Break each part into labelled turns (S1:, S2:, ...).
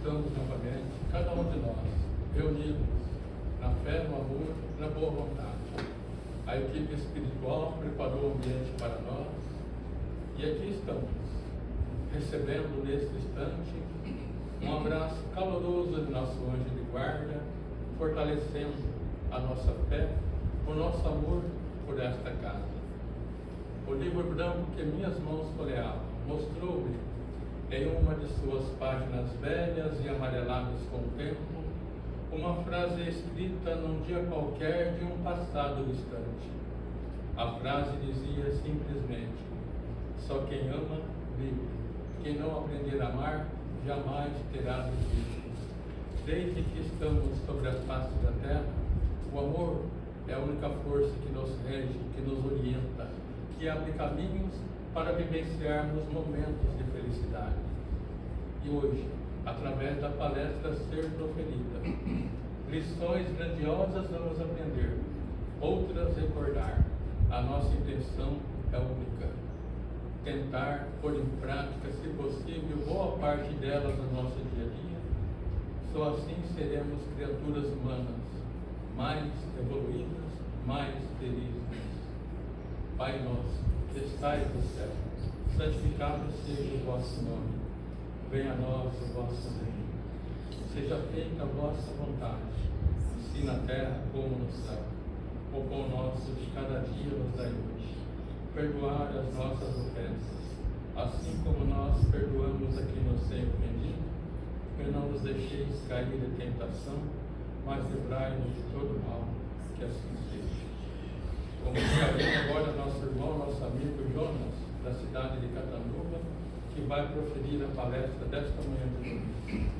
S1: estamos novamente, cada um de nós, reunidos na fé, no amor, na boa vontade. A equipe espiritual preparou o ambiente para nós e aqui estamos, recebendo neste instante um abraço caloroso de nosso anjo de guarda, fortalecendo a nossa fé, o nosso amor por esta casa. O livro branco que minhas mãos folheavam mostrou-me, em uma de suas páginas velhas e amareladas com o tempo, uma frase escrita num dia qualquer de um passado distante. A frase dizia simplesmente: só quem ama, vive. Quem não aprender a amar, jamais terá vivido. Desde que estamos sobre a face da terra, o amor é a única força que nos rege, que nos orienta, que abre caminhos para vivenciarmos momentos de felicidade. E hoje, através da palestra a ser proferida, lições grandiosas vamos aprender, outras recordar. A nossa intenção é única: tentar pôr em prática, se possível, boa parte delas no nosso dia a dia. Só assim seremos criaturas humanas, mais evoluídas, mais felizes. Pai nosso, que estais no céu, santificado seja o vosso nome. Venha a nós o vosso reino. Seja feita a vossa vontade, assim na terra como no céu. O pão nosso de cada dia nos dai hoje. Perdoar as nossas ofensas, assim como nós perdoamos a quem nos tem ofendido. E não nos deixeis cair em tentação, mas livrai-nos de todo mal, que assim seja. Comunicarei agora nosso irmão, nosso amigo Jonas, da cidade de Catanduva, que vai proferir a palestra desta manhã de domingo.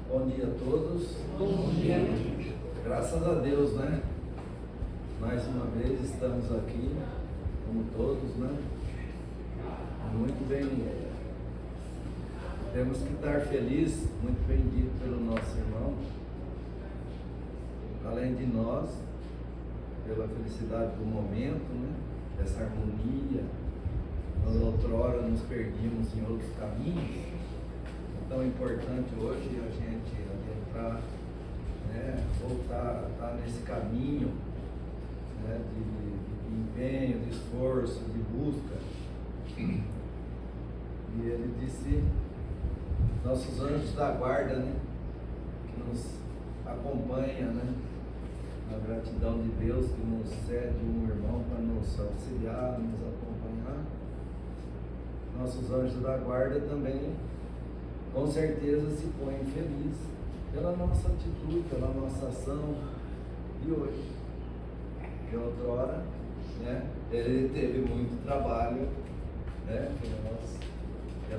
S2: Bom dia a todos.
S3: Bom dia.
S2: Graças a Deus, né? Mais uma vez estamos aqui, como todos, né? Muito bem. Temos que estar felizes, muito bem dito pelo nosso irmão. Além de nós, pela felicidade do momento, né? Dessa harmonia. Nós outrora nos perdíamos em outros caminhos. Tão importante hoje a gente adentrar, né, voltar a estar nesse caminho, né, de empenho, de esforço, de busca. E ele disse, nossos anjos da guarda, né, que nos acompanha, né, na gratidão de Deus que nos cede um irmão para nos auxiliar, nos acompanhar. Nossos anjos da guarda também com certeza se põem felizes pela nossa atitude, pela nossa ação de hoje. De outrora, né, ele teve muito trabalho, né, que nós já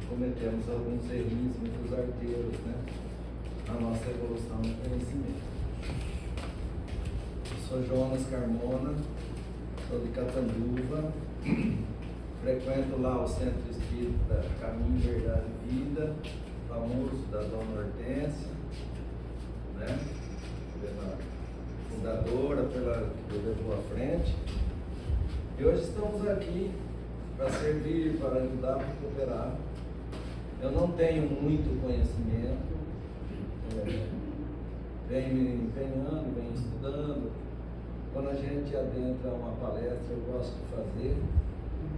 S2: cometemos alguns errinhos, muitos arteiros, né, na nossa evolução no conhecimento. Eu sou Jonas Carmona, sou de Catanduva, frequento lá o Centro Espírita Caminho, Verdade e Vida, famoso da Dona Hortência, né? Pela fundadora, pela que levou à frente. E hoje estamos aqui para servir, para ajudar, para cooperar. Eu não tenho muito conhecimento, venho me empenhando, venho estudando. Quando a gente adentra uma palestra, eu gosto de fazer.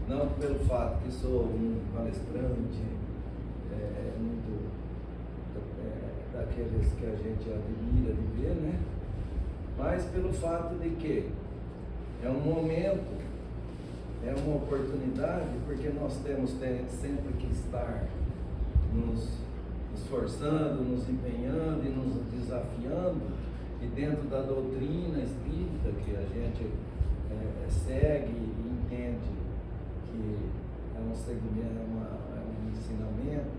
S2: Não pelo fato que sou um palestrante, muito daqueles que a gente admira de ver, né? Mas pelo fato de que é um momento, é uma oportunidade, porque nós temos sempre que estar nos esforçando, nos empenhando e nos desafiando, e dentro da doutrina espírita que a gente segue e entende que é um segmento, é um ensinamento,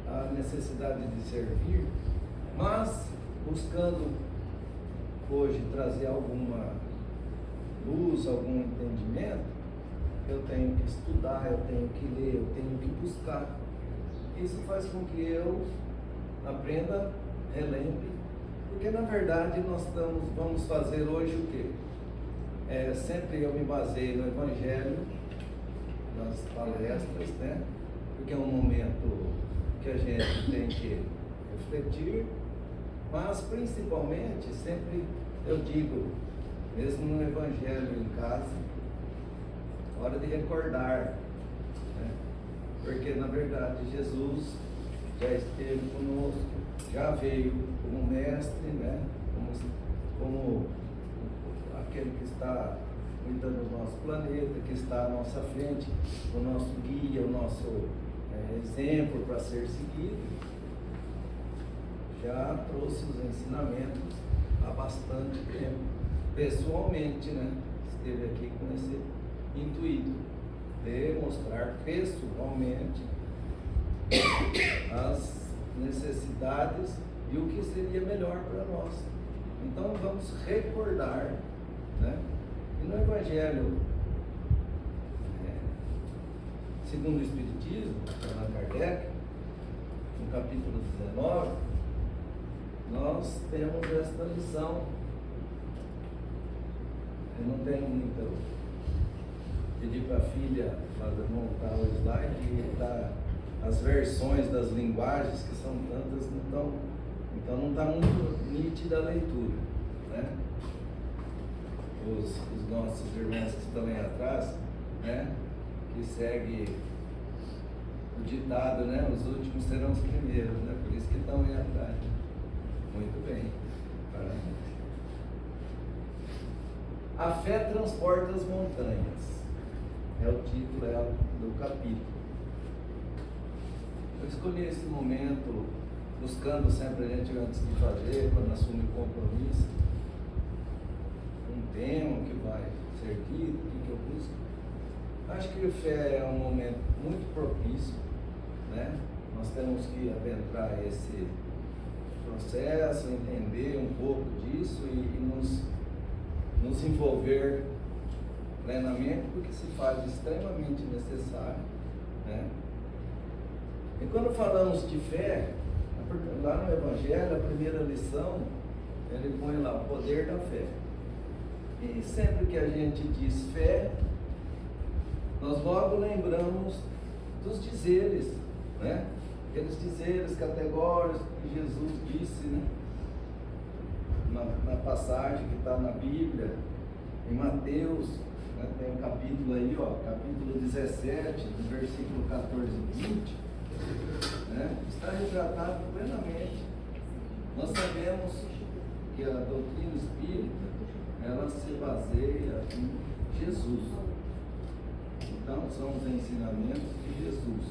S2: a necessidade de servir, mas buscando hoje trazer alguma luz, algum entendimento, eu tenho que estudar, eu tenho que ler, eu tenho que buscar. Isso faz com que eu aprenda, relembre, porque na verdade nós vamos fazer hoje o quê? Sempre eu me baseio no Evangelho, nas palestras, né? Porque é um momento que a gente tem que refletir, mas principalmente, sempre eu digo, mesmo no Evangelho em casa, hora de recordar, né? Porque na verdade Jesus já esteve conosco, já veio como mestre, né? Como aquele que está cuidando do nosso planeta, que está à nossa frente, o nosso guia, o nosso exemplo para ser seguido, já trouxe os ensinamentos há bastante tempo, pessoalmente, né? Esteve aqui com esse intuito de mostrar pessoalmente as necessidades e o que seria melhor para nós. Então vamos recordar, né? E no Evangelho segundo o Espiritismo, Allan Kardec, no capítulo 19, nós temos esta lição. Eu não tenho muito. Pedi para a filha montar o slide e dar as versões das linguagens, que são tantas, então não está muito nítida a leitura, né? Os nossos irmãos que estão aí atrás, né? Que segue o ditado, né? Os últimos serão os primeiros, né? Por isso que estão aí atrás. Muito bem. Parabéns. A fé transporta as montanhas. É o título do capítulo. Eu escolhi esse momento buscando sempre a gente antes de fazer, quando assume o compromisso, um tema que vai ser dito, o que eu busco. Acho que a fé é um momento muito propício, né? Nós temos que adentrar esse processo, entender um pouco disso e nos envolver plenamente, porque se faz extremamente necessário, né? E quando falamos de fé, lá no Evangelho, a primeira lição, ele põe lá o poder da fé. E sempre que a gente diz fé, nós logo lembramos dos dizeres, né? Aqueles dizeres categóricos que Jesus disse, né? Na passagem que está na Bíblia, em Mateus, né? Tem um capítulo aí, ó, capítulo 17, do versículo 14 e 20, né? Está retratado plenamente. Nós sabemos que a doutrina espírita, ela se baseia em Jesus. Então, são os ensinamentos de Jesus.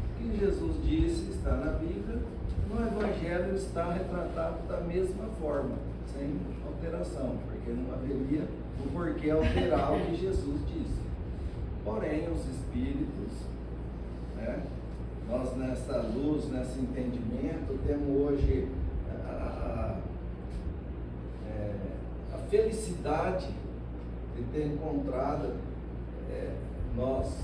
S2: O que Jesus disse está na Bíblia, no Evangelho está retratado da mesma forma, sem alteração, porque não haveria o porquê alterar o que Jesus disse. Porém, os Espíritos, né, nós nessa luz, nesse entendimento, temos hoje a felicidade de ter encontrado nós,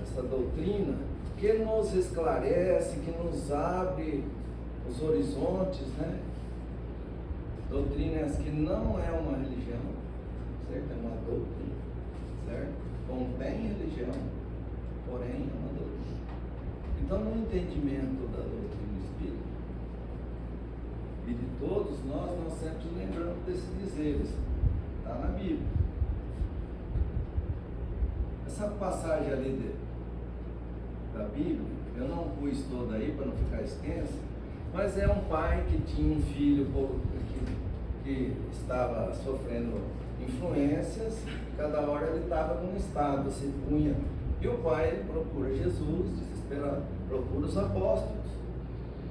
S2: essa doutrina que nos esclarece, que nos abre os horizontes, né? Doutrinas que não é uma religião, certo? É uma doutrina, certo? Contém religião, porém é uma doutrina. Então, no entendimento da doutrina espírita e de todos nós sempre lembramos desses dizeres, está na Bíblia. Essa passagem ali da Bíblia, eu não pus toda aí para não ficar extensa, mas é um pai que tinha um filho que estava sofrendo influências, cada hora ele estava num estado, se punha, e o pai procura Jesus, desesperado, procura os apóstolos,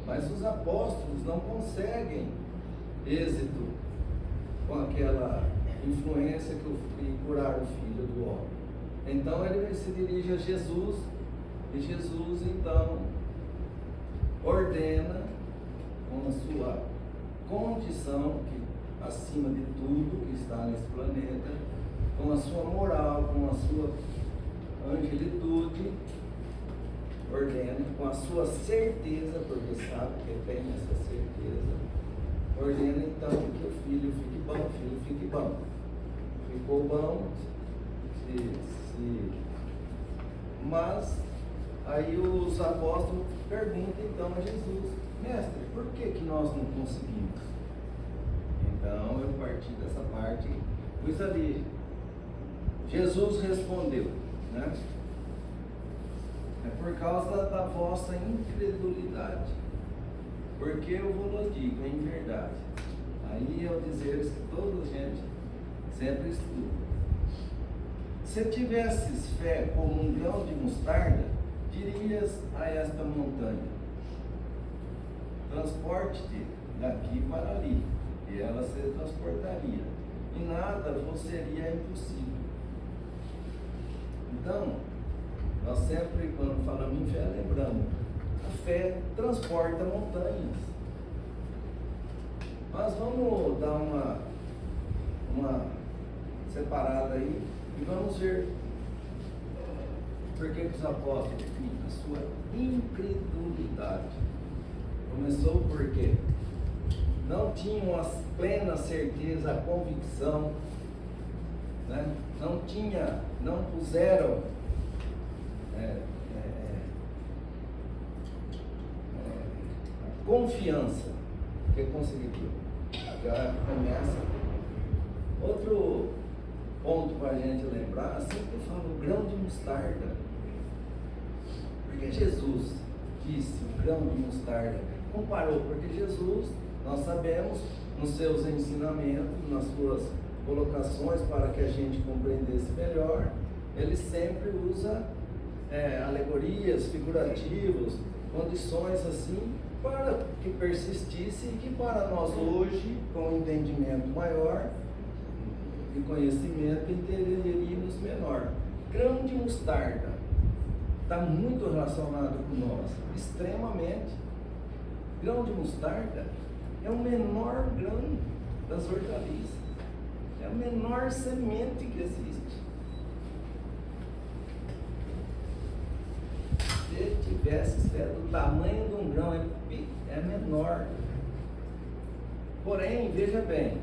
S2: mas os apóstolos não conseguem êxito com aquela influência que curaram o filho do homem. Então ele se dirige a Jesus, e Jesus então ordena, com a sua condição, que acima de tudo que está nesse planeta, com a sua moral, com a sua angelitude, ordena, com a sua certeza, porque sabe que tem essa certeza, ordena então que o filho fique bom, Ficou bom, Mas aí os apóstolos perguntam então a Jesus: mestre, por que nós não conseguimos? Então eu parti dessa parte, pus ali. Jesus respondeu, né? É por causa da vossa incredulidade, porque eu vos digo em verdade. Aí é o dizer que toda gente sempre estuda. Se tivesses fé como um grão de mostarda, dirias a esta montanha: transporte-te daqui para ali, e ela se transportaria, e nada vos seria impossível. Então, nós sempre, quando falamos em fé, lembramos: a fé transporta montanhas. Mas vamos dar uma separada aí e vamos ver por que os apóstolos, a sua incredulidade começou porque não tinham a plena certeza, a convicção, né? Não puseram a confiança que conseguiu. Já começa. Outro ponto para a gente lembrar, sempre eu falo grão de mostarda. Porque Jesus disse o grão de mostarda? Comparou, porque Jesus, nós sabemos, nos seus ensinamentos, nas suas colocações, para que a gente compreendesse melhor, ele sempre usa alegorias, figurativos, condições assim, para que persistisse e que para nós hoje, com um entendimento maior e conhecimento, entenderíamos menor. Grão de mostarda está muito relacionado com nós, extremamente. Grão de mostarda é o menor grão das hortaliças, é a menor semente que existe. Se tivesse fé do tamanho de um grão, é menor. Porém, veja bem,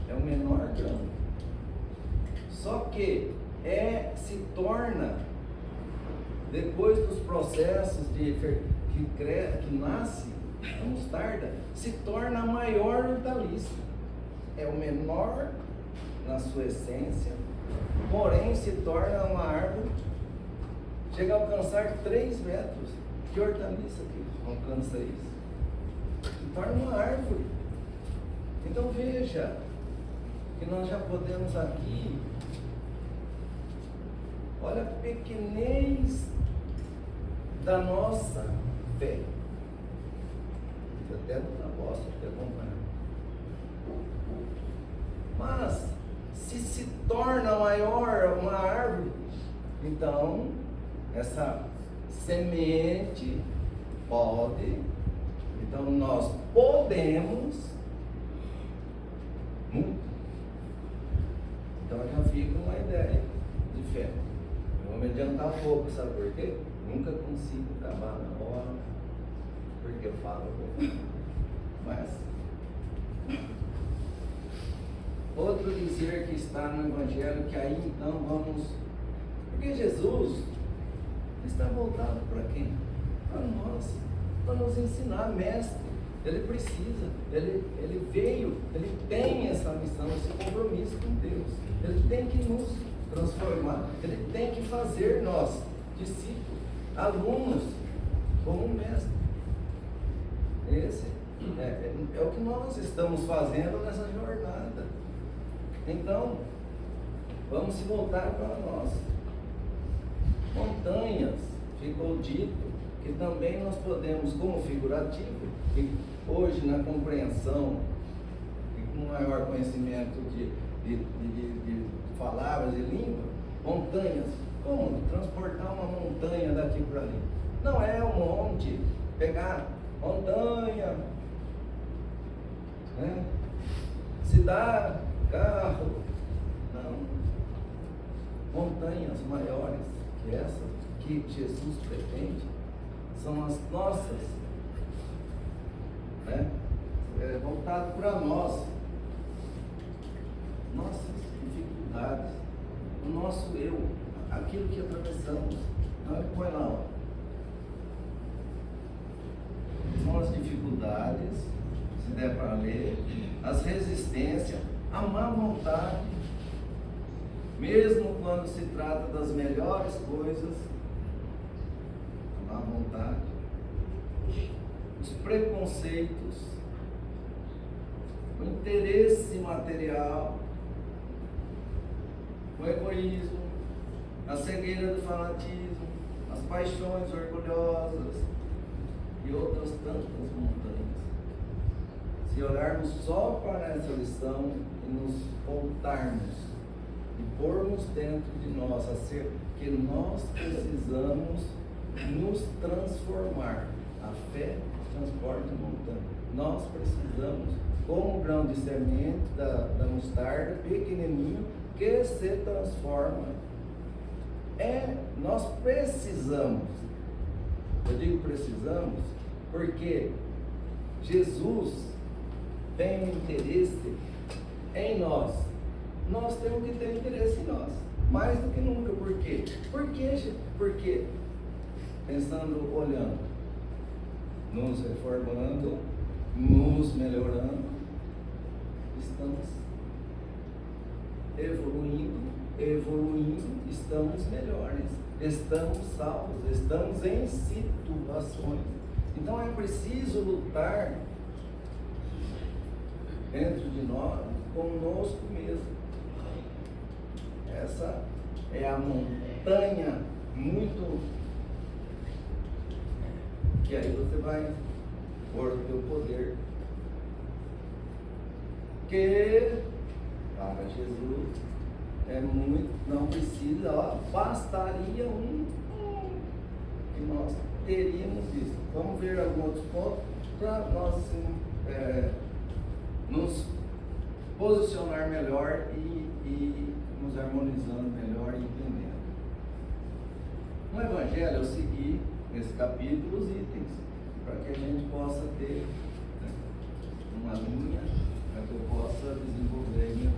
S2: é o menor grão. Só que se torna, depois dos processos que nasce a mostarda, se torna a maior hortaliça. É o menor na sua essência, porém se torna uma árvore, chega a alcançar 3 metros. Que hortaliça que alcança isso? Se torna uma árvore. Então veja que nós já podemos aqui, olha a pequenez da nossa fé. Até no apóstolo que acompanha. Mas se torna maior uma árvore, então essa semente pode, então nós podemos muito. Então já fica uma ideia de fé. Eu vou me adiantar um pouco, sabe por quê? Nunca consigo acabar na hora, porque eu falo pouco. Mas outro dizer que está no Evangelho, que aí então vamos, porque Jesus está voltado para quem? Para nós, para nos ensinar, mestre. Ele precisa, ele veio, ele tem essa missão, esse compromisso com Deus. Ele tem que nos transformar, ele tem que fazer nós, discípulos, alunos, como um mestre. Esse é o que nós estamos fazendo nessa jornada. Então, vamos se voltar para nós. Montanhas, ficou dito que também nós podemos, como figurativo, e hoje na compreensão e com maior conhecimento de palavras e língua, montanhas, como transportar uma montanha daqui para ali? Não é um monte, pegar montanha, né? Cidade, carro, não. Montanhas maiores que essas que Jesus pretende são as nossas, né? Voltado para nós, nossas dificuldades, o nosso eu, aquilo que atravessamos. Então ele põe lá, ó. São as dificuldades, se der para ler, as resistências, a má vontade, mesmo quando se trata das melhores coisas, a má vontade, os preconceitos, o interesse material, o egoísmo, a cegueira do fanatismo, as paixões orgulhosas e outras tantas montanhas. Se olharmos só para essa lição e nos voltarmos e pormos dentro de nós a ser que nós precisamos nos transformar. A fé transporta montanha. Nós precisamos, como o grão de semente da mostarda, pequenininho, que se transforma. Nós precisamos. Eu digo precisamos porque Jesus tem um interesse em nós. Nós temos que ter interesse em nós, mais do que nunca. Por quê? Porque pensando, olhando, nos reformando, nos melhorando, estamos evoluindo, estamos melhores, estamos salvos, estamos em situações. Então é preciso lutar dentro de nós, conosco mesmo. Essa é a montanha muito que aí você vai pôr o teu poder. Que para Jesus é muito, não precisa, bastaria que nós teríamos isso. Vamos ver alguns outros pontos para nós nos posicionar melhor e nos harmonizando melhor e entendendo. No Evangelho eu segui nesse capítulo os itens, para que a gente possa ter uma linha, para que eu possa desenvolver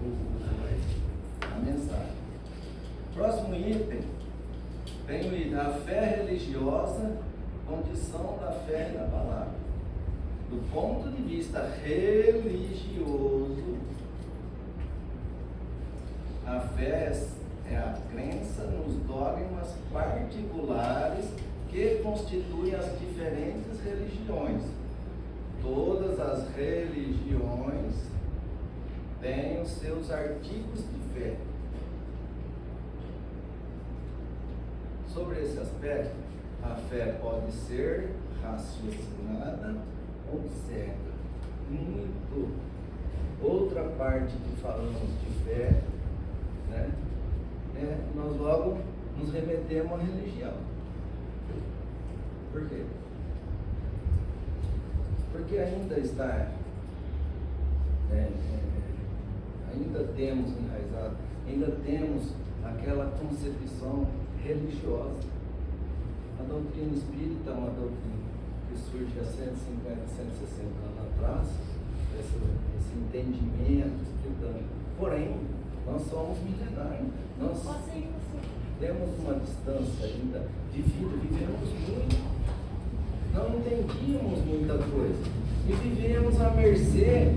S2: a mensagem. Próximo item, tem o item, a fé religiosa, condição da fé e da palavra. Do ponto de vista religioso, a fé é a crença nos dogmas particulares que constituem as diferentes religiões. Todas as religiões têm os seus artigos de fé. Sobre esse aspecto, a fé pode ser raciocinada ou cega. Outra parte que falamos de fé, né, nós logo nos remetemos à religião. Por quê? Porque ainda está, ainda temos enraizado, ainda temos aquela concepção religiosa. A doutrina espírita é uma doutrina que surge há 150, 160 anos atrás, esse entendimento espiritual. Porém, nós somos milenários, nós temos uma distância ainda de vida, vivemos muito, não entendíamos muita coisa e vivemos à mercê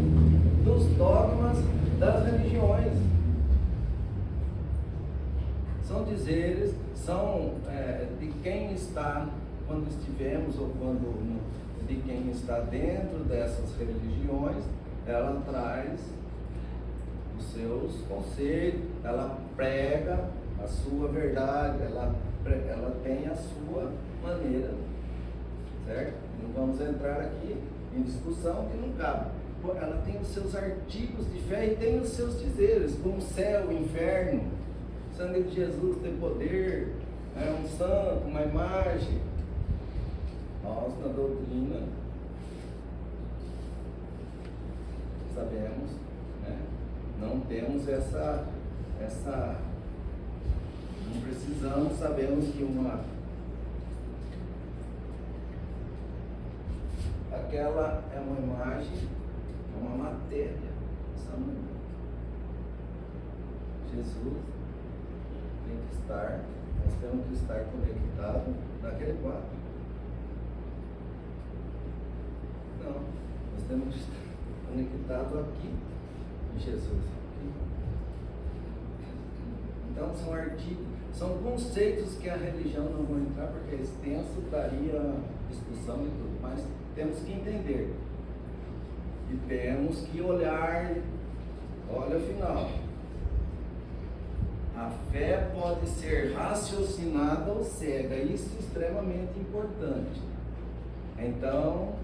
S2: dos dogmas das religiões. São dizeres, são de quem está, quando estivemos ou quando de quem está dentro dessas religiões, ela traz os seus conceitos, ela prega a sua verdade, ela tem a sua maneira, certo? Não vamos entrar aqui em discussão que não cabe. Ela tem os seus artigos de fé e tem os seus dizeres, como céu, inferno, sangue de Jesus tem poder, um santo, uma imagem. Nós, na doutrina, sabemos, né? Não temos essa, não precisamos, sabemos que aquela é uma imagem, é uma matéria. Jesus tem que estar, nós temos que estar conectados naquele quadro. Não, nós temos que estar conectados aqui em Jesus. Então são artigos, são conceitos que a religião não vai entrar porque é extenso, daria discussão e tudo, mas temos que entender. E temos que olhar, olha o final. A fé pode ser raciocinada ou cega, isso é extremamente importante. Então,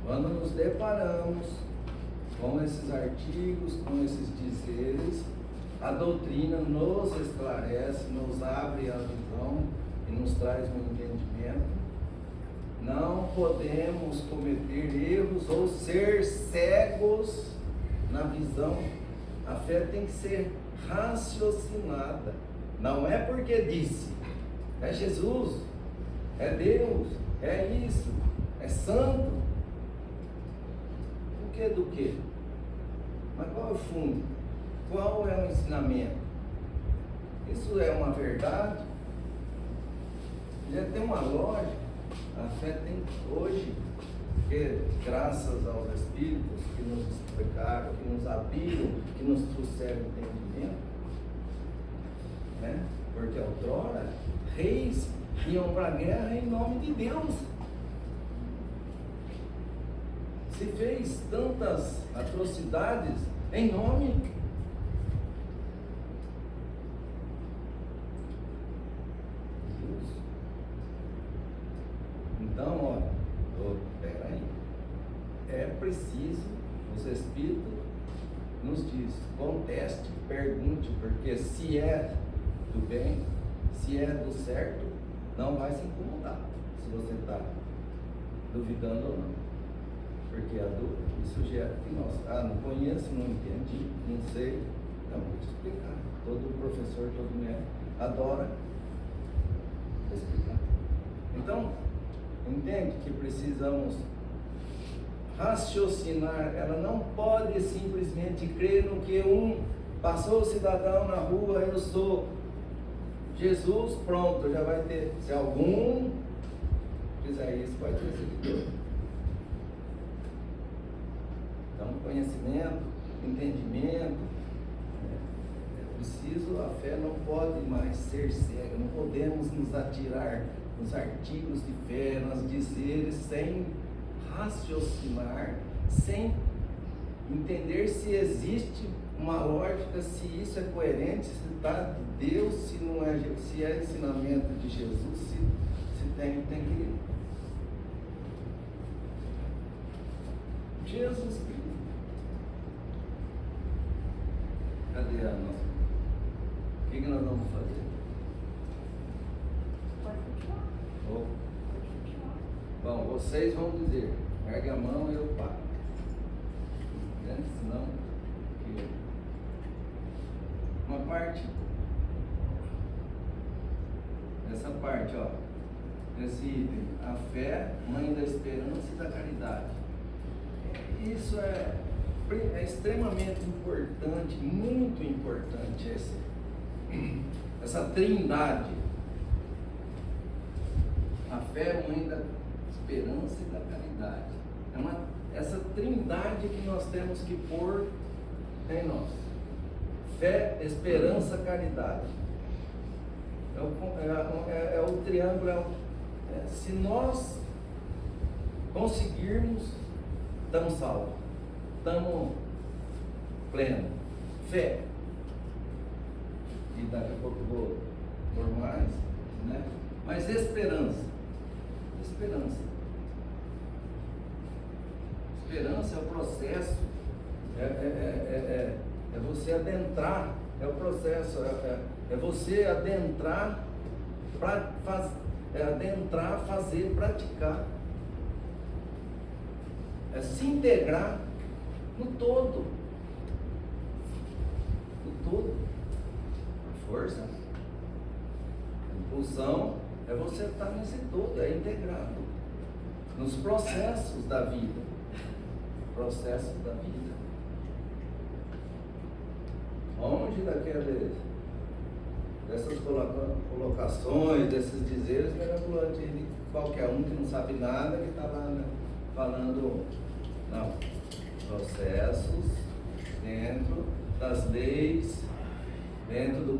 S2: quando nos deparamos com esses artigos, com esses dizeres, a doutrina nos esclarece, nos abre a visão e nos traz um entendimento. Não podemos cometer erros ou ser cegos na visão. A fé tem que ser raciocinada. Não é porque disse, é Jesus, é Deus, é isso, é santo. O que do que? Mas qual é o fundo? Qual é o ensinamento? Isso é uma verdade? Já tem uma lógica. A fé tem hoje, que graças aos Espíritos que nos explicaram, que nos abriram, que nos trouxeram entendimento, né? Porque outrora, reis iam para a guerra em nome de Deus. Se fez tantas atrocidades em nome de Deus. Então, peraí, é preciso, os Espíritos nos diz, conteste, pergunte, porque se é do bem, se é do certo, não vai se incomodar, se você está duvidando ou não. Porque a dúvida, isso gera que nós, não conheço, não entendi, não sei, então vou te explicar. Todo professor, todo médico adora explicar. Então, entende que precisamos raciocinar. Ela não pode simplesmente crer no que passou o cidadão na rua, eu sou Jesus, pronto, já vai ter. Se algum fizer isso, vai ter seguidor. Então, conhecimento, entendimento, é preciso, a fé não pode mais ser cega, não podemos nos atirar nos artigos de fé, nos dizeres, sem raciocinar, sem entender se existe uma lógica, se isso é coerente, se está de Deus, se não é, se é ensinamento de Jesus, se tem que Jesus Cristo. Cadê a nossa? O que nós vamos fazer?
S3: Pode continuar.
S2: Oh.
S3: Pode continuar.
S2: Bom, vocês vão dizer, ergue a mão e eu paro. Né? Senão, uma parte, essa parte, ó, esse item, a fé, mãe da esperança e da caridade. Isso é extremamente importante, muito importante, essa trindade. A fé, mãe da esperança e da caridade. Essa trindade que nós temos que pôr em nós. Fé, esperança, caridade. É o triângulo. Se nós conseguirmos, estamos salvos. Estamos plenos. Fé. E daqui a pouco eu vou por mais, né? Mas esperança. Esperança. Esperança é o processo. É você adentrar. É o processo. É você adentrar adentrar, fazer, praticar. É se integrar no todo. No todo. A força, a impulsão, é você estar nesse todo, é integrado. Nos processos da vida. Processos da vida. longe dessas colocações, desses dizeres mirabolantes de qualquer um que não sabe nada, que está lá, né, falando, não, processos dentro das leis, dentro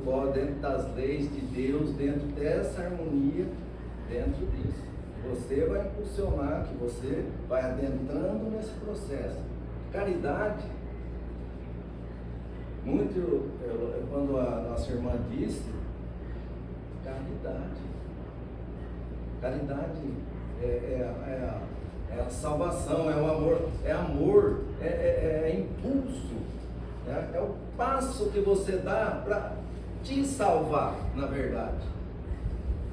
S2: das leis de Deus, dentro dessa harmonia, dentro disso. Você vai impulsionar, que você vai adentrando nesse processo. Caridade, quando a nossa irmã disse, caridade é a salvação, é o amor, é impulso, é o passo que você dá para te salvar, na verdade.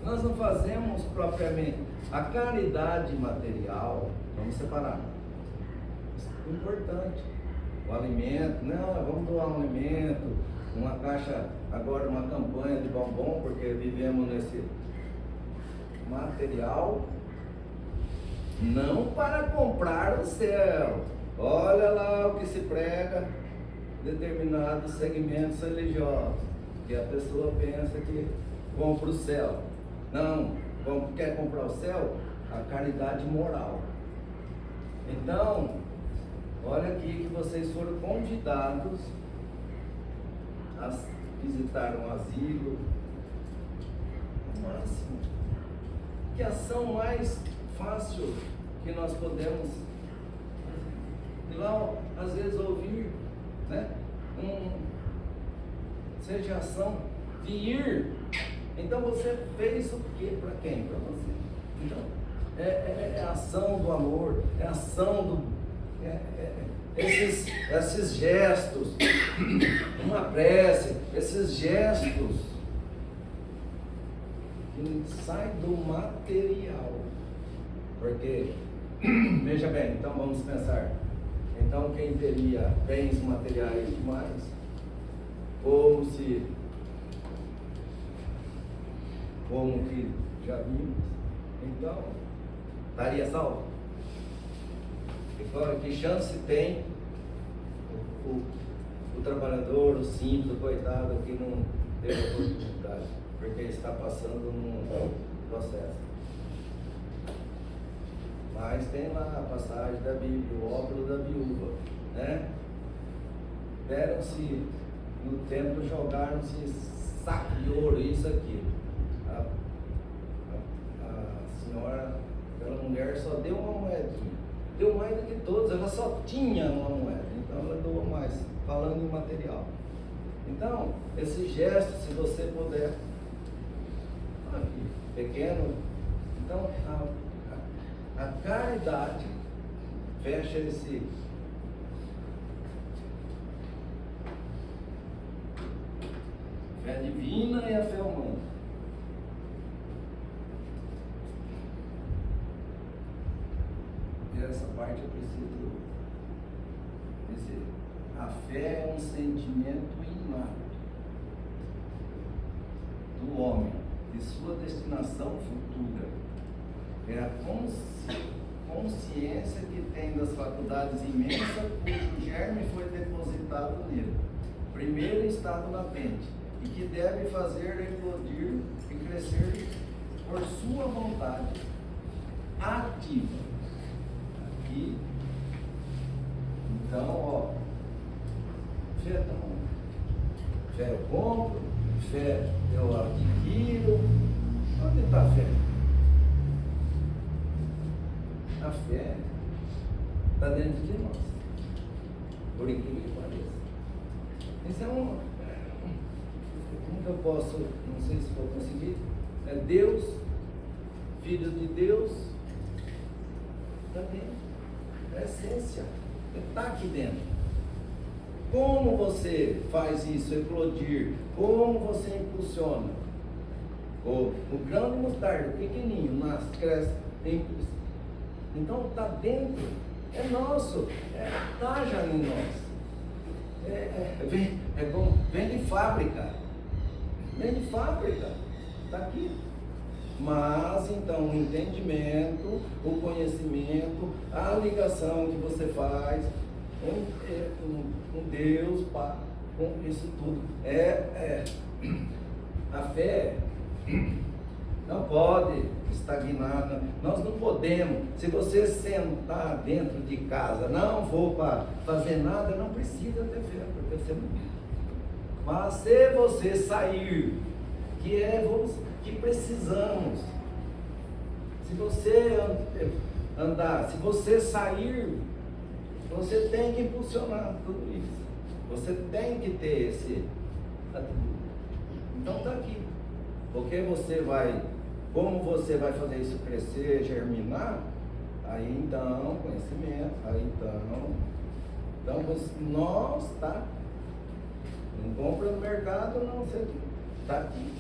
S2: Nós não fazemos propriamente a caridade material, vamos separar. Isso é importante. O alimento, não, vamos doar um alimento, uma caixa, agora uma campanha de bombom, porque vivemos nesse material, não para comprar o céu. Olha lá o que se prega em determinados segmentos religiosos, que a pessoa pensa que compra o céu. Não, quer comprar o céu? A caridade moral. Então, olha aqui que vocês foram convidados a visitar um asilo. O máximo. Que ação mais fácil que nós podemos fazer? E lá, às vezes, ouvir, né? Seja ação de ir. Então você fez o que para quem? Para você. Então, é a ação do amor, é a ação do. Esses gestos, uma prece, esses gestos que saem do material. Porque, veja bem, então vamos pensar. Então quem teria bens materiais demais, como que já vimos, então estaria salvo. Que chance tem o trabalhador, o simples, o coitado que não teve oportunidade, porque está passando num processo. Mas tem lá a passagem da Bíblia, o óbolo da viúva, né? Deram-se, no templo jogaram-se saco de ouro, isso aqui. A senhora, aquela mulher só deu uma moedinha. Deu mais do que todos, ela só tinha uma moeda, então ela doou mais, falando em material. Então, esse gesto, se você puder, aqui, pequeno, então a caridade fecha esse fé divina e a fé humana. Essa parte eu preciso dizer. A fé é um sentimento inato do homem, de sua destinação futura. É a consciência que tem das faculdades imensas cujo germe foi depositado nele, primeiro em estado latente, e que deve fazer eclodir e crescer por sua vontade ativa. Aqui, então, ó, fé não, fé eu compro, fé eu adquiro. Onde está a fé? A fé está dentro de nós, por incrível que pareça. Isso é como que eu posso, não sei se vou conseguir, é Deus, Filho de Deus, está dentro. É a essência, está aqui dentro. Como você faz isso eclodir? Como você impulsiona? O grão de mostarda, pequenininho, nasce, cresce, então está dentro, é nosso, está já em nós. Vem de fábrica, está aqui. Mas então o entendimento, o conhecimento, a ligação que você faz com Deus, com isso tudo. A fé não pode estagnar. Nós não podemos. Se você sentar dentro de casa, não vou para fazer nada, não precisa ter fé, porque você não. Mas se você sair, que precisamos. Se você andar, se você sair, você tem que impulsionar tudo isso. Você tem que ter esse atributo. Então está aqui. Porque como você vai fazer isso crescer, germinar, aí então, conhecimento, aí então nós, tá? Não compra no mercado, não sei o que. Está aqui.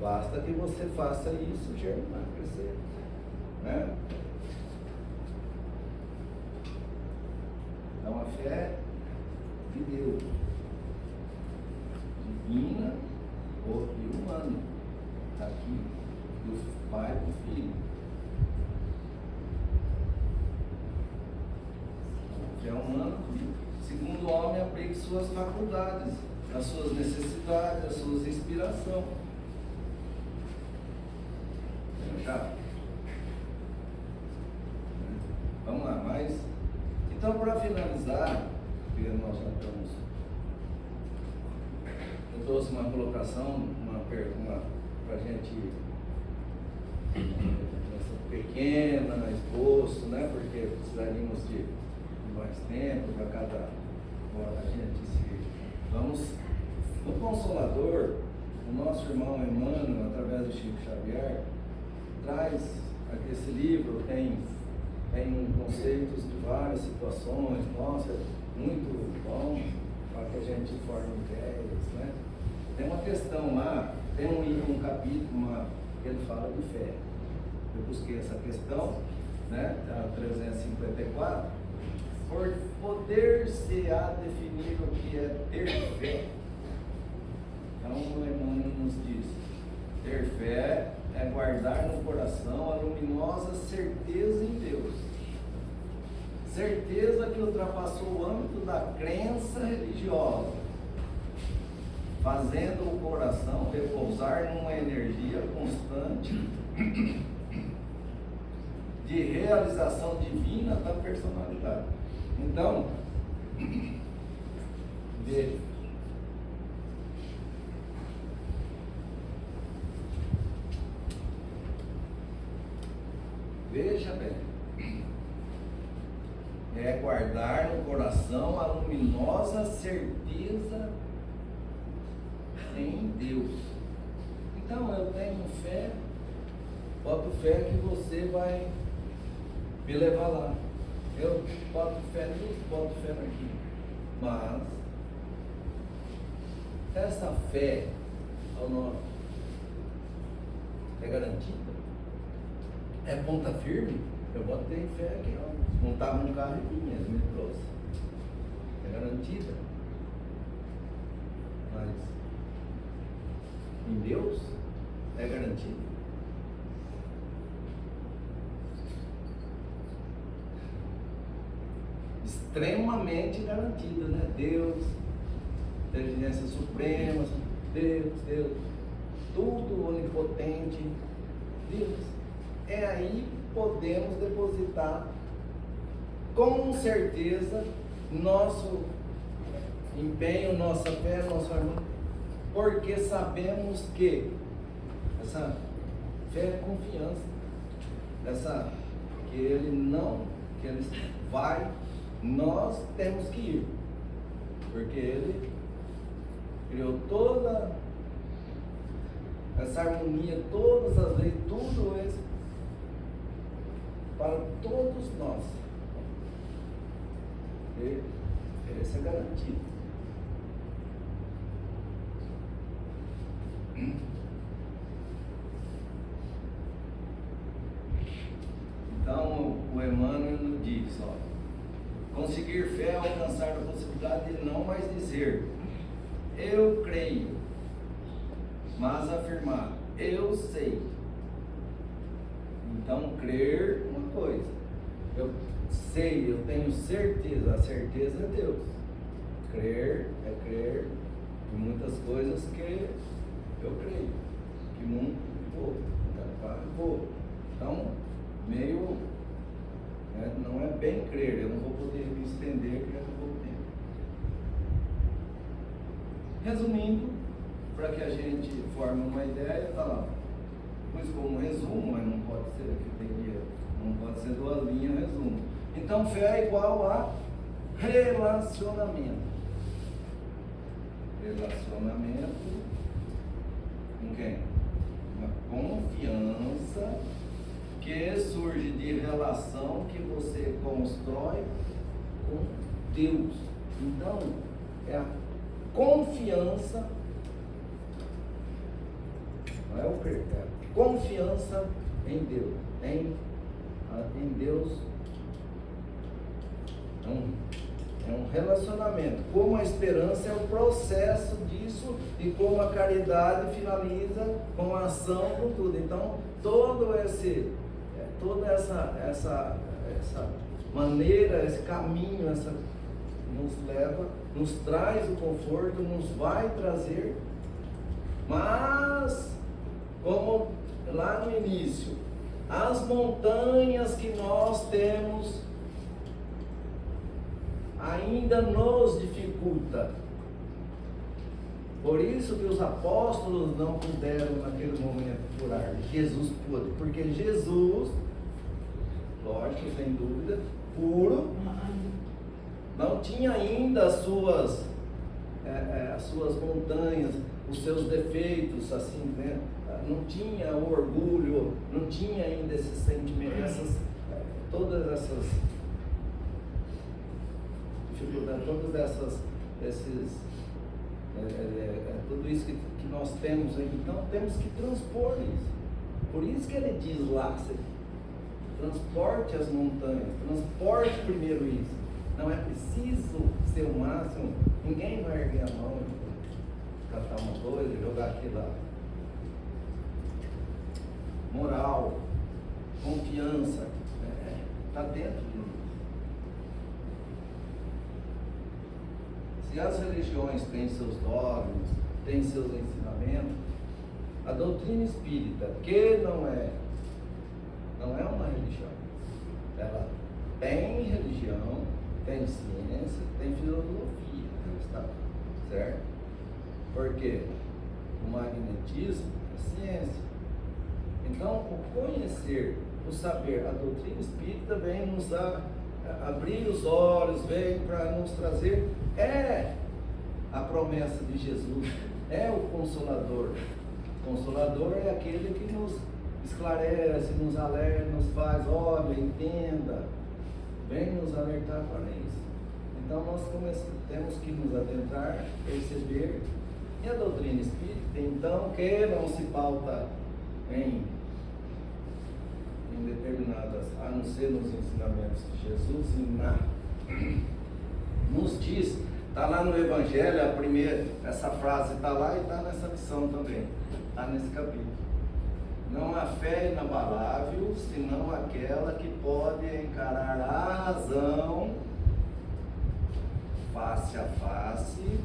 S2: Basta que você faça isso, germinar, crescer. Né? Então a fé de Deus, divina e humana, está aqui, do Pai e do Filho. A fé humana, segundo o homem, aplique suas faculdades, as suas necessidades, as suas inspirações. Já? Vamos lá, mas então, para finalizar, porque nós já estamos, eu trouxe uma colocação, uma pergunta para a gente, pequena, esboço, né? Porque precisaríamos de mais tempo para cada hora a gente se. Vamos, no Consolador, o nosso irmão Emmanuel, através do Chico Xavier, traz aqui esse livro, tem conceitos de várias situações, nossa, muito bom, para que a gente forme ideias, né? Tem uma questão lá, tem um capítulo que ele fala de fé. Eu busquei essa questão, né, a 354, por poder-se-á definir o que é ter fé. Então o Emmanuel nos diz, ter fé é guardar no coração a luminosa certeza em Deus. Certeza que ultrapassou o âmbito da crença religiosa, fazendo o coração repousar numa energia constante de realização divina da personalidade. Então, veja bem, é guardar no coração a luminosa certeza em Deus. Então eu tenho fé, boto fé que você vai me levar lá. Eu boto fé nisso, boto fé naquilo. Mas essa fé ao nosso é garantida? É ponta firme? Eu botei fé aqui, ó. Montava um carro e vinha, me trouxe. É garantida. Mas em Deus é garantido. Extremamente garantido, né? Deus, inteligência suprema, Deus, tudo onipotente, Deus. É aí que podemos depositar com certeza nosso empenho, nossa fé, nosso amor, porque sabemos que essa fé é confiança, que ele vai, nós temos que ir, porque ele criou toda essa harmonia, todas as leis, tudo isso para todos nós. Esse é garantido. Então o Emmanuel nos diz, ó, conseguir fé é alcançar a possibilidade de não mais dizer eu creio, mas afirmar eu sei. Então crer é uma coisa, eu sei, eu tenho certeza, a certeza é Deus. Crer é crer Tem muitas coisas que eu creio que não vou, vou. Então, meio, né, não é bem crer, eu não vou poder me estender, que eu não vou ter. Resumindo, para que a gente forme uma ideia, tá lá. Pus como resumo, mas não pode ser, aqui teria, não pode ser 2 linhas, resumo. Então, fé é igual a relacionamento. Relacionamento com quem? Uma confiança que surge de relação que você constrói com Deus. Então, é a confiança, não é o crer, é a confiança em Deus, em Deus. É um relacionamento. Como a esperança é o processo disso e como a caridade finaliza com a ação, com tudo. Então, toda essa maneira, esse caminho, nos leva, nos traz o conforto, nos vai trazer, mas, como lá no início, as montanhas que nós temos ainda nos dificulta. Por isso que os apóstolos não puderam naquele momento curar. Jesus pôde, porque Jesus, lógico, sem dúvida, puro, não tinha ainda as suas montanhas, os seus defeitos, assim, né? Não tinha o orgulho, não tinha ainda esse sentimento, todas essas dificuldades, tudo isso que nós temos aí. Então temos que transpor isso. Por isso que ele diz lá, transporte as montanhas, transporte primeiro isso. Não é preciso ser o máximo, ninguém vai erguer a mão, catar uma coisa e jogar aqui lá. Moral, confiança, está dentro de nós. Se as religiões têm seus dogmas, têm seus ensinamentos, a doutrina espírita, que não é uma religião, ela tem religião, tem ciência, tem filosofia, está certo? Porque o magnetismo é ciência. Então, o conhecer, o saber, a doutrina espírita vem nos abrir os olhos, vem para nos trazer, a promessa de Jesus, é o Consolador. O Consolador é aquele que nos esclarece, nos alerta, nos faz, olha, entenda, vem nos alertar para isso. Então nós temos que nos adentrar, perceber, e a doutrina espírita, então, que não se pauta em determinadas, a não ser nos ensinamentos de Jesus, nos diz, está lá no Evangelho, essa frase está lá e está nessa lição também, está nesse capítulo. Não há fé inabalável, senão aquela que pode encarar a razão face a face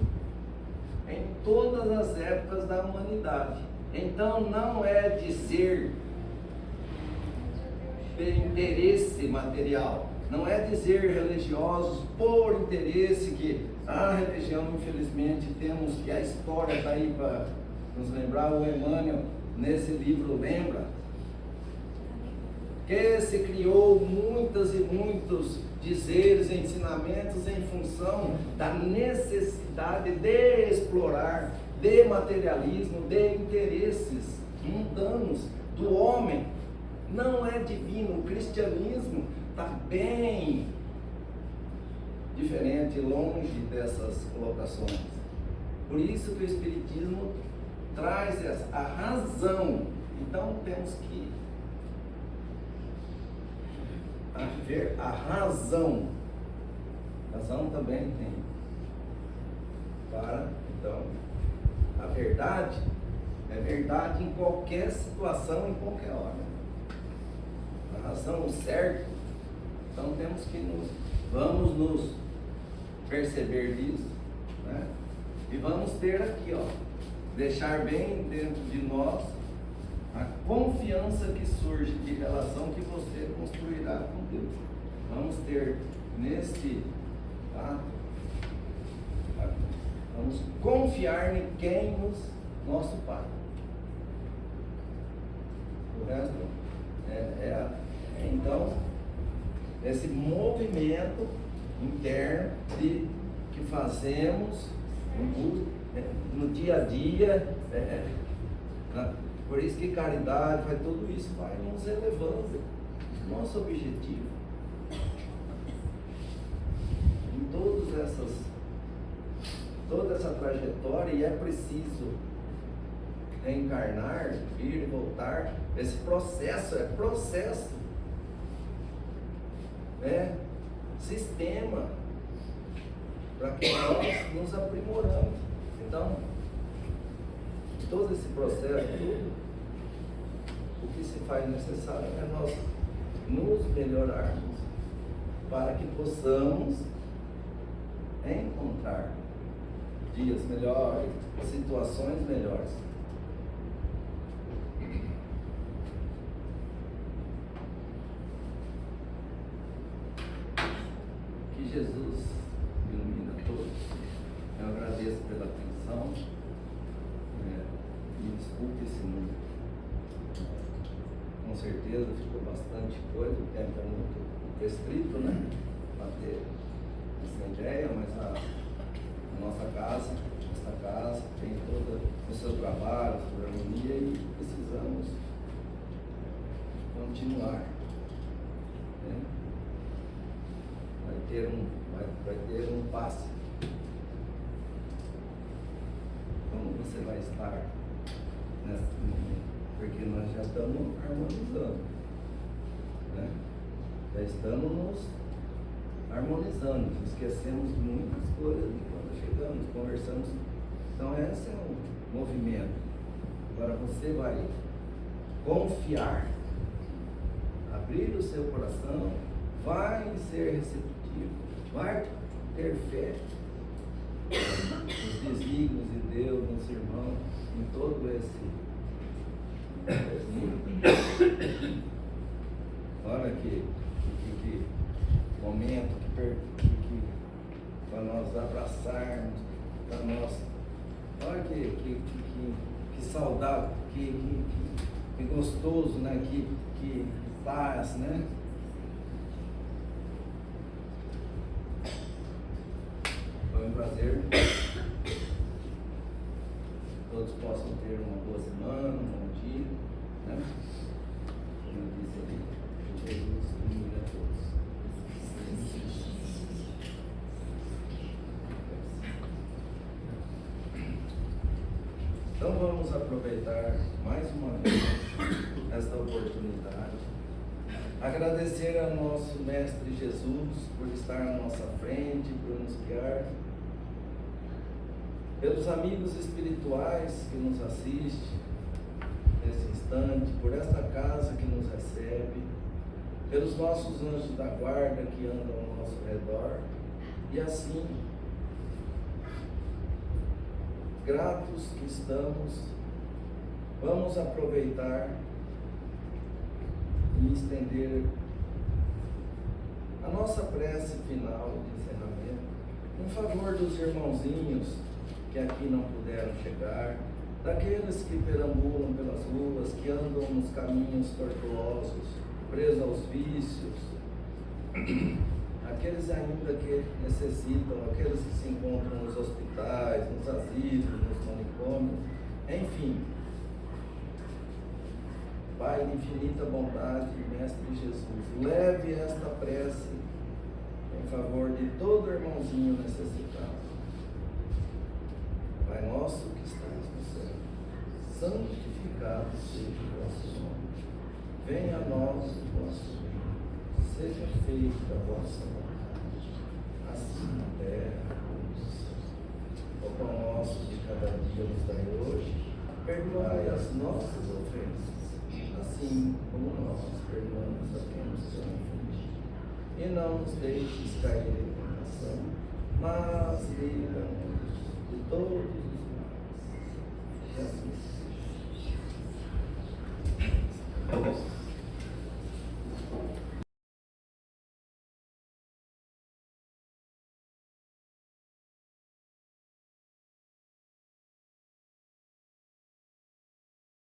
S2: em todas as épocas da humanidade. Então não é dizer de interesse material, não é dizer religiosos por interesse, que a religião, infelizmente, temos que a história está aí para nos lembrar. O Emmanuel nesse livro lembra que se criou muitas e muitos dizeres, ensinamentos em função da necessidade de explorar, de materialismo, de interesses mundanos do homem. Não é divino. O cristianismo está bem diferente, longe dessas colocações. Por isso que o espiritismo traz a razão. Então temos que ver a razão. A razão também tem para, então, a verdade é verdade em qualquer situação, em qualquer hora. A razão, o certo. Então temos que vamos nos perceber disso, né? E vamos ter aqui, ó, deixar bem dentro de nós a confiança que surge de relação que você construirá com Deus. Vamos ter neste ato, vamos confiar em quem nosso Pai. O resto então, esse movimento interno que fazemos no dia a dia, por isso que caridade, tudo isso vai nos elevando. Nosso objetivo em toda essa trajetória, e é preciso reencarnar, ir e voltar. Esse processo é sistema para que nós nos aprimoramos. Então, todo esse processo, o que se faz necessário é nós nos melhorarmos para que possamos encontrar dias melhores, situações melhores. Que Jesus ilumina todos. Eu agradeço pela atenção. Me desculpe se não. Com certeza ficou bastante coisa, o tempo é muito restrito, né? Para ter essa ideia, mas a nossa casa, esta casa, tem todo o seu trabalho, a sua harmonia, e precisamos continuar. Né? Vai ter um passe. Como você vai estar nesse momento? Porque nós já estamos harmonizando, né? Já estamos nos harmonizando, esquecemos muitas coisas de quando chegamos, conversamos. Então esse é um movimento. Agora você vai confiar, abrir o seu coração, vai ser receptivo, vai ter fé nos desígnios de Deus, nos irmãos, em todo esse olha que momento que para nós abraçarmos, para nós, olha que saudável, que gostoso, né? Que paz, né? Foi um prazer. Todos possam ter uma boa semana, um bom dia, né? Como eu disse ali, Jesus ilumina a todos. Então vamos aproveitar mais uma vez esta oportunidade, agradecer ao nosso Mestre Jesus por estar à nossa frente, por nos guiar, pelos amigos espirituais que nos assistem nesse instante, por esta casa que nos recebe, pelos nossos anjos da guarda que andam ao nosso redor, e assim, gratos que estamos, vamos aproveitar e estender a nossa prece final de encerramento em favor dos irmãozinhos que aqui não puderam chegar, daqueles que perambulam pelas ruas, que andam nos caminhos tortuosos, presos aos vícios, aqueles ainda que necessitam, aqueles que se encontram nos hospitais, nos asilos, nos manicômios, enfim. Pai de infinita bondade, Mestre Jesus, leve esta prece em favor de todo irmãozinho necessitado. Pai nosso que estás no céu, santificado seja o vosso nome. Venha a nós o vosso reino. Seja feita a vossa vontade, assim na terra como no céu. O pão nosso de cada dia nos dai hoje, perdoai as nossas ofensas, assim como nós perdoamos a quem nos tem ofendido. E não nos deixes cair em tentação, mas livra-nos. de todos os males. E assim seja.